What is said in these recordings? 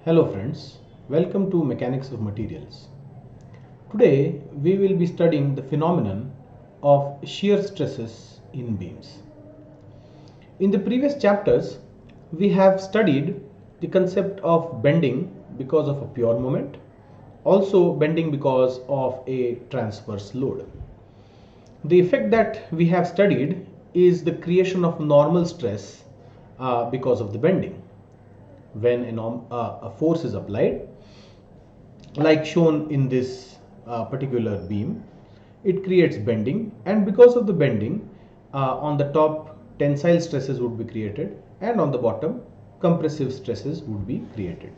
Hello friends, welcome to Mechanics of Materials. Today we will be studying the phenomenon of shear stresses in beams. In the previous chapters we have studied the concept of bending because of a pure moment, also bending because of a transverse load. The effect that we have studied is the creation of normal stress because of the bending. When a force is applied, like shown in this particular beam, it creates bending, and because of the bending, on the top tensile stresses would be created, and on the bottom compressive stresses would be created.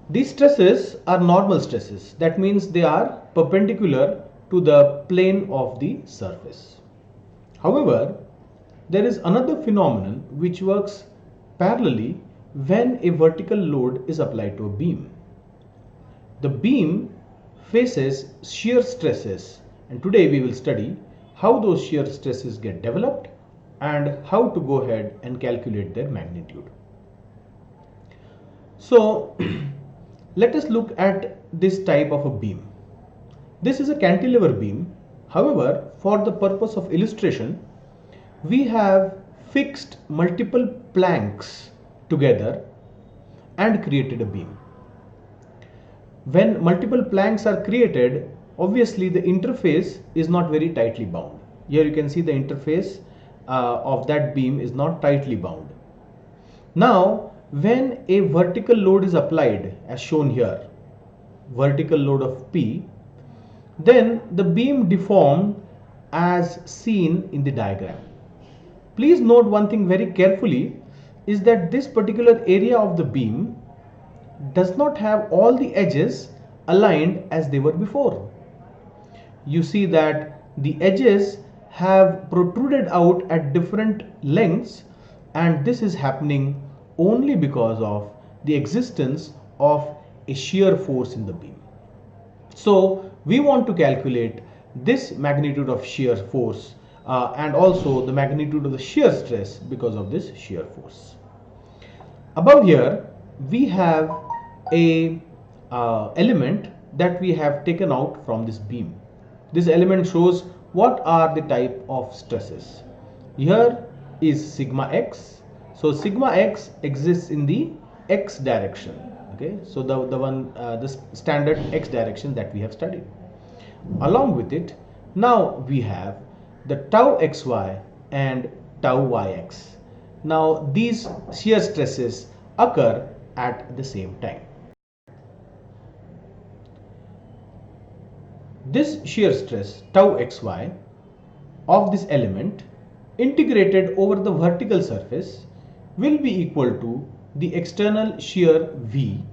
These stresses are normal stresses. That means they are perpendicular to the plane of the surface. However, there is another phenomenon which works parallelly when a vertical load is applied to a beam. The beam faces shear stresses, and today we will study how those shear stresses get developed and how to go ahead and calculate their magnitude. So let us look at this type of a beam. This is a cantilever beam. However, for the purpose of illustration, we have fixed multiple planks together and created a beam. When multiple planks are created, obviously the interface is not very tightly bound. Here you can see the interface of that beam is not tightly bound. Now, when a vertical load is applied, as shown here, vertical load of P, then the beam deformed as seen in the diagram. Please note one thing very carefully is that this particular area of the beam does not have all the edges aligned as they were before. You see that the edges have protruded out at different lengths, and this is happening only because of the existence of a shear force in the beam. So we want to calculate this magnitude of shear force and also the magnitude of the shear stress because of this shear force. Above here we have a element that we have taken out from this beam. This element shows what are the type of stresses. Here is sigma x. So sigma x exists in the x direction. Okay, so the standard x direction that we have studied. Along with it, now we have the tau xy and tau yx. Now these shear stresses occur at the same time. This shear stress tau xy of this element integrated over the vertical surface will be equal to the external shear V,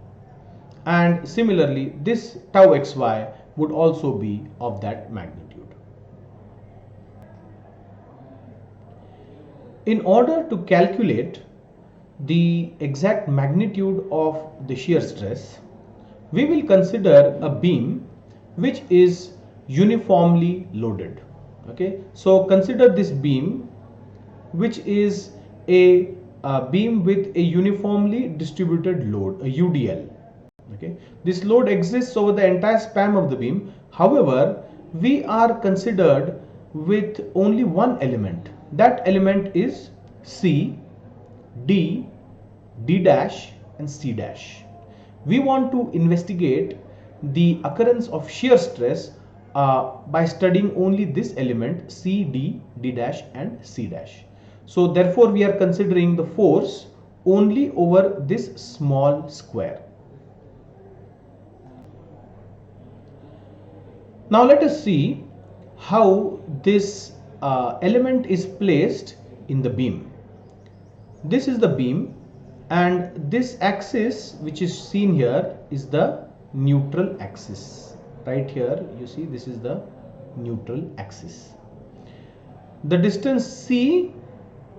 and similarly this tau xy would also be of that magnitude. In order to calculate the exact magnitude of the shear stress, we will consider a beam which is uniformly loaded. Okay, so consider this beam which is a beam with a uniformly distributed load, a UDL. Okay, this load exists over the entire span of the beam. However, we are considered with only one element. That element is C, D, D dash and C dash. We want to investigate the occurrence of shear stress by studying only this element C, D, D dash and C dash. So therefore we are considering the force only over this small square. Now let us see how this element is placed in the beam. This is the beam, and this axis which is seen here is the neutral axis. Right here you see this is the neutral axis. The distance C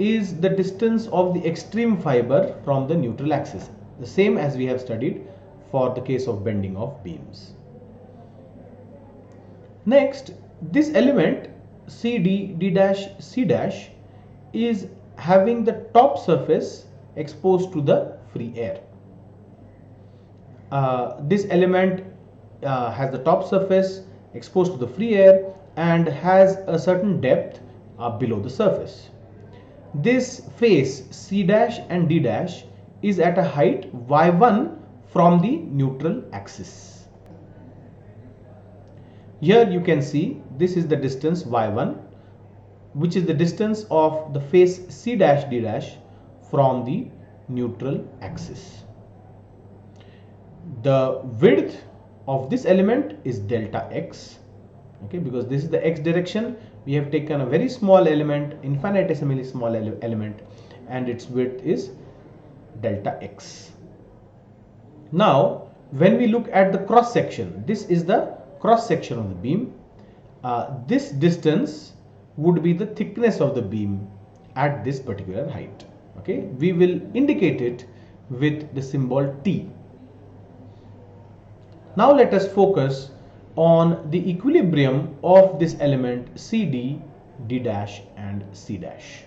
is the distance of the extreme fiber from the neutral axis, the same as we have studied for the case of bending of beams. Next, this element CD, D dash, C dash is having the top surface exposed to the free air. this element has the top surface exposed to the free air and has a certain depth below the surface. This face C dash and D dash is at a height y1 from the neutral axis. Here you can see this is the distance y1, which is the distance of the face C dash D dash from the neutral axis. The width of this element is delta x, okay, because this is the x direction. We have taken a very small element, infinitesimally small element, and its width is delta x. Now when we look at the cross section, this is the cross section of the beam. This distance would be the thickness of the beam at this particular height. Okay, we will indicate it with the symbol T. Now let us focus on the equilibrium of this element CD, D dash and C dash.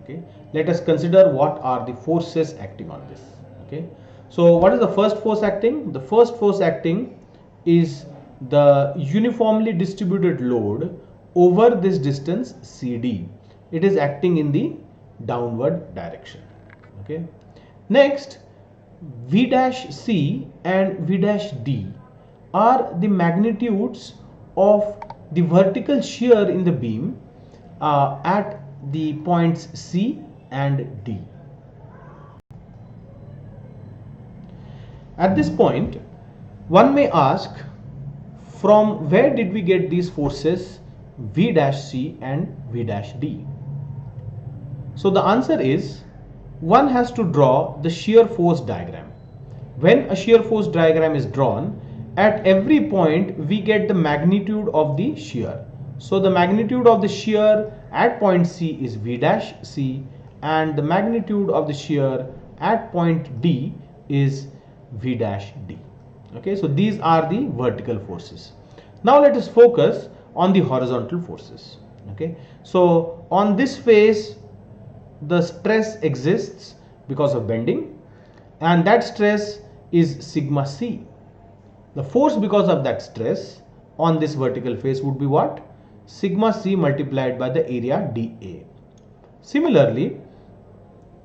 Okay, let us consider what are the forces acting on this. Okay, so what is the first force acting? The first force acting is the uniformly distributed load over this distance CD. It is acting in the downward direction. Okay, next V dash C and V dash D are the magnitudes of the vertical shear in the beam at the points C and D. At this point, one may ask, from where did we get these forces V dash C and V dash D? So the answer is, one has to draw the shear force diagram. When a shear force diagram is drawn, at every point we get the magnitude of the shear. So the magnitude of the shear at point C is V dash C, and the magnitude of the shear at point D is V dash D. Okay, so these are the vertical forces. Now let us focus on the horizontal forces. Okay, so on this face the stress exists because of bending, and that stress is sigma C. The force because of that stress on this vertical face would be what? Sigma C multiplied by the area dA. Similarly,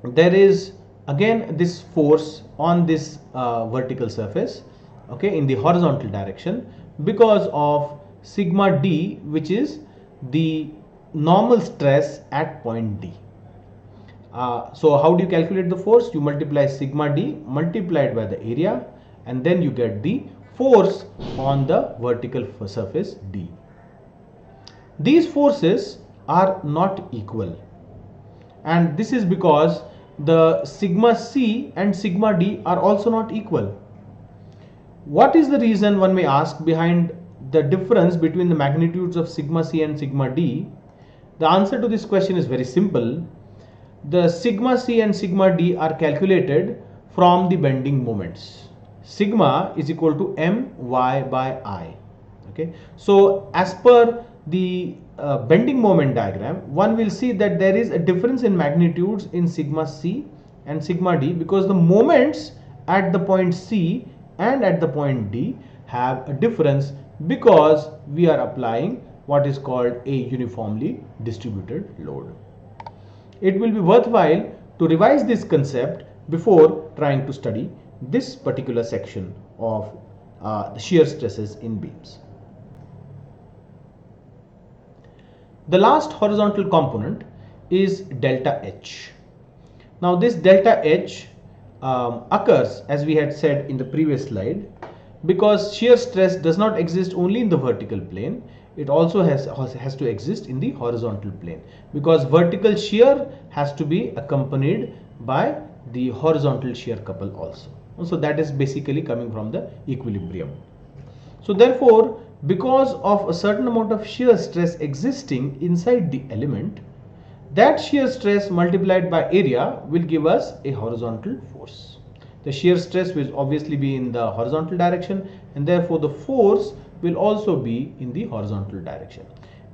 there is again this force on this vertical surface, okay, in the horizontal direction because of sigma D, which is the normal stress at point D. So how do you calculate the force? You multiply sigma D multiplied by the area, and then you get the force on the vertical surface D. These forces are not equal, and this is because the sigma C and sigma D are also not equal. What is the reason, one may ask, behind the difference between the magnitudes of sigma C and sigma D? The answer to this question is very simple. The sigma C and sigma D are calculated from the bending moments. Sigma is equal to my by I. Okay, so as per the bending moment diagram, one will see that there is a difference in magnitudes in sigma C and sigma D because the moments at the point C and at the point D have a difference because we are applying what is called a uniformly distributed load. It will be worthwhile to revise this concept before trying to study this particular section of the shear stresses in beams. The last horizontal component is delta H. Now this delta H occurs, as we had said in the previous slide, because shear stress does not exist only in the vertical plane, it also has to exist in the horizontal plane, because vertical shear has to be accompanied by the horizontal shear couple also. So that is basically coming from the equilibrium. So therefore, because of a certain amount of shear stress existing inside the element, that shear stress multiplied by area will give us a horizontal force. The shear stress will obviously be in the horizontal direction, and therefore the force will also be in the horizontal direction.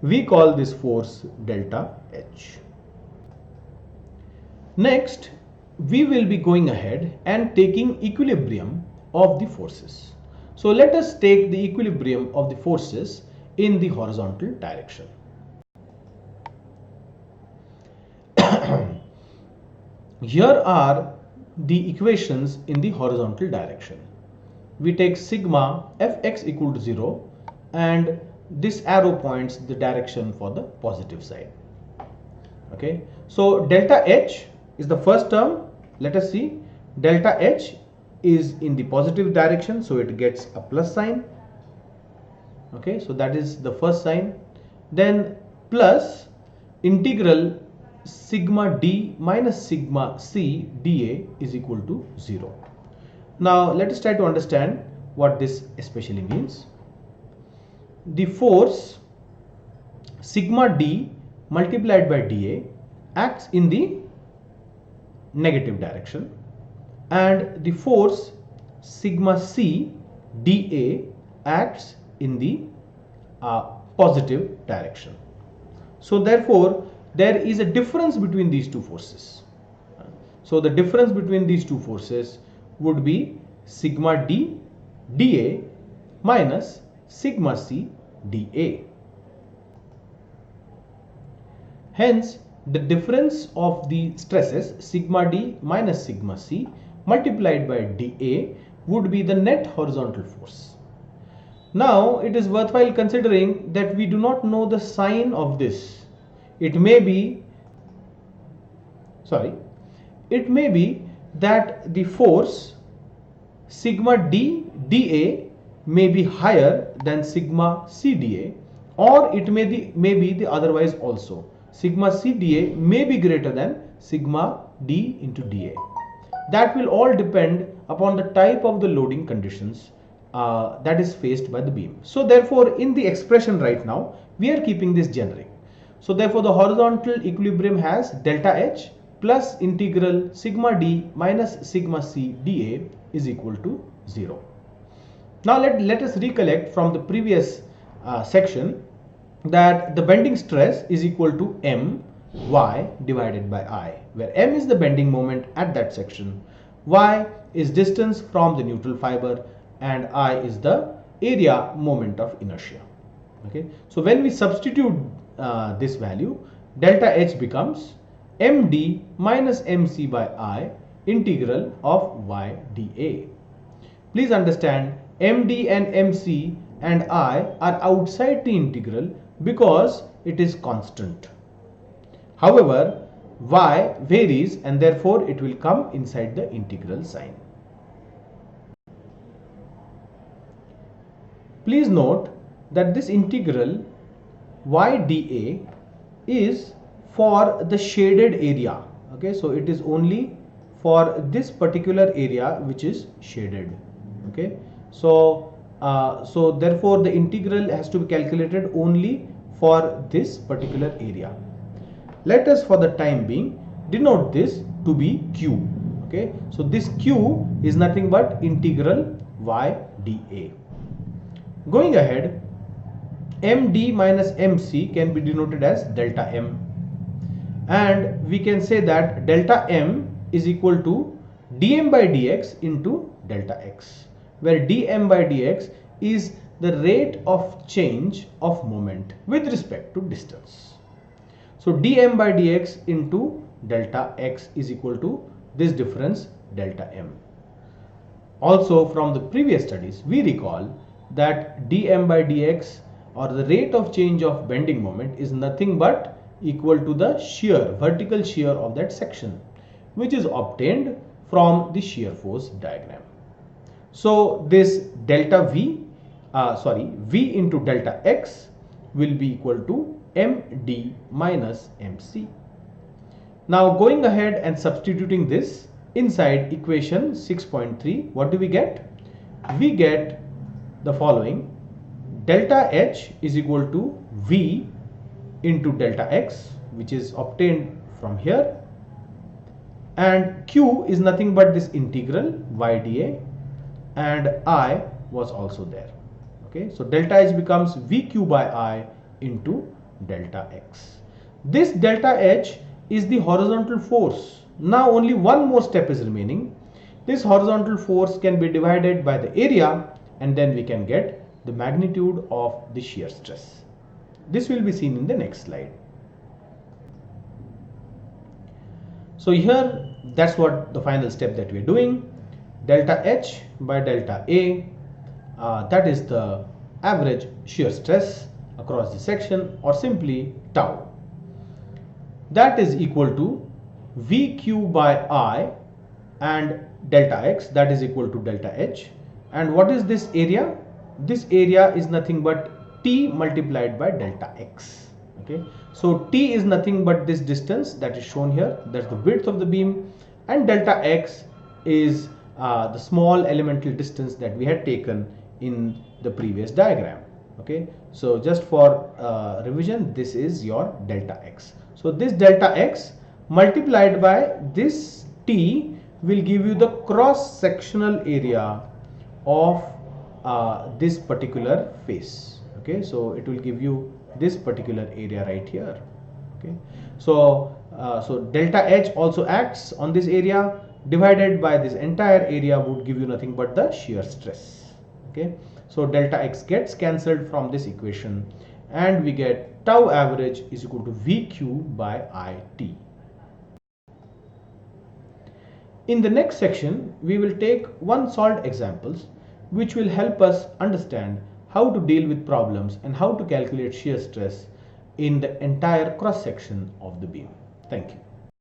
We call this force delta H. Next, we will be going ahead and taking equilibrium of the forces. So let us take the equilibrium of the forces in the horizontal direction. Here are the equations in the horizontal direction. We take sigma fx equal to 0 and this arrow points the direction for the positive side. Okay, so delta h is the first term. Let us see, delta h is in the positive direction, so it gets a plus sign. Okay, so that is the first sign. Then plus integral sigma d minus sigma c dA is equal to 0. Now let us try to understand what this especially means. The force sigma d multiplied by dA acts in the negative direction, and the force sigma c dA acts in the positive direction. So therefore there is a difference between these two forces. So the difference between these two forces would be sigma d dA minus sigma c dA. Hence the difference of the stresses sigma d minus sigma c multiplied by dA would be the net horizontal force. Now it is worthwhile considering that we do not know the sign of this. It may be that the force sigma d dA may be higher than sigma c dA, or it may be the otherwise also. Sigma c dA may be greater than sigma d into dA. That will all depend upon the type of the loading conditions that is faced by the beam. So therefore in the expression right now we are keeping this generic. So therefore the horizontal equilibrium has delta h plus integral sigma d minus sigma c dA is equal to 0. Now let us recollect from the previous section that the bending stress is equal to m y divided by I, where m is the bending moment at that section, y is distance from the neutral fiber, and I is the area moment of inertia. Okay, so when we substitute this value, delta h becomes md minus mc by I integral of y dA. Please understand, md and mc and I are outside the integral because it is constant. However, y varies and therefore it will come inside the integral sign. Please note that this integral y dA is for the shaded area. Okay, so it is only for this particular area which is shaded. Okay, so therefore the integral has to be calculated only for this particular area. Let us for the time being denote this to be q. Okay, so this q is nothing but integral y dA. Going ahead, md minus mc can be denoted as delta m, and we can say that delta m is equal to dm by dx into delta x, where dm by dx is the rate of change of moment with respect to distance. So dm by dx into delta x is equal to this difference delta m. Also from the previous studies we recall that dm by dx, or the rate of change of bending moment, is nothing but equal to the shear, vertical shear of that section, which is obtained from the shear force diagram. So this delta v into delta x will be equal to md minus mc. Now going ahead and substituting this inside equation 6.3, what do we get? We get the following: delta h is equal to v into delta x, which is obtained from here, and q is nothing but this integral y dA, and I was also there. Okay, so delta h becomes vq by I into delta x. This delta h is the horizontal force. Now only one more step is remaining. This horizontal force can be divided by the area, and then we can get the magnitude of the shear stress. This will be seen in the next slide. So here, that's what the final step that we are doing. Delta H by delta A, that is the average shear stress across the section, or simply tau. That is equal to VQ by I, and delta X, that is equal to delta H. And what is this area? This area is nothing but T multiplied by delta X. Okay, so T is nothing but this distance that is shown here, that's the width of the beam, and delta X is the small elemental distance that we had taken in the previous diagram. Okay, so just for revision, this is your delta X. So this delta X multiplied by this T will give you the cross sectional area of this particular face. Okay, so it will give you this particular area right here. Okay, so so delta H also acts on this area, divided by this entire area would give you nothing but the shear stress. Okay, so delta X gets cancelled from this equation, and we get tau average is equal to VQ by IT. In the next section, we will take one solved examples which will help us understand how to deal with problems and how to calculate shear stress in the entire cross section of the beam. Thank you.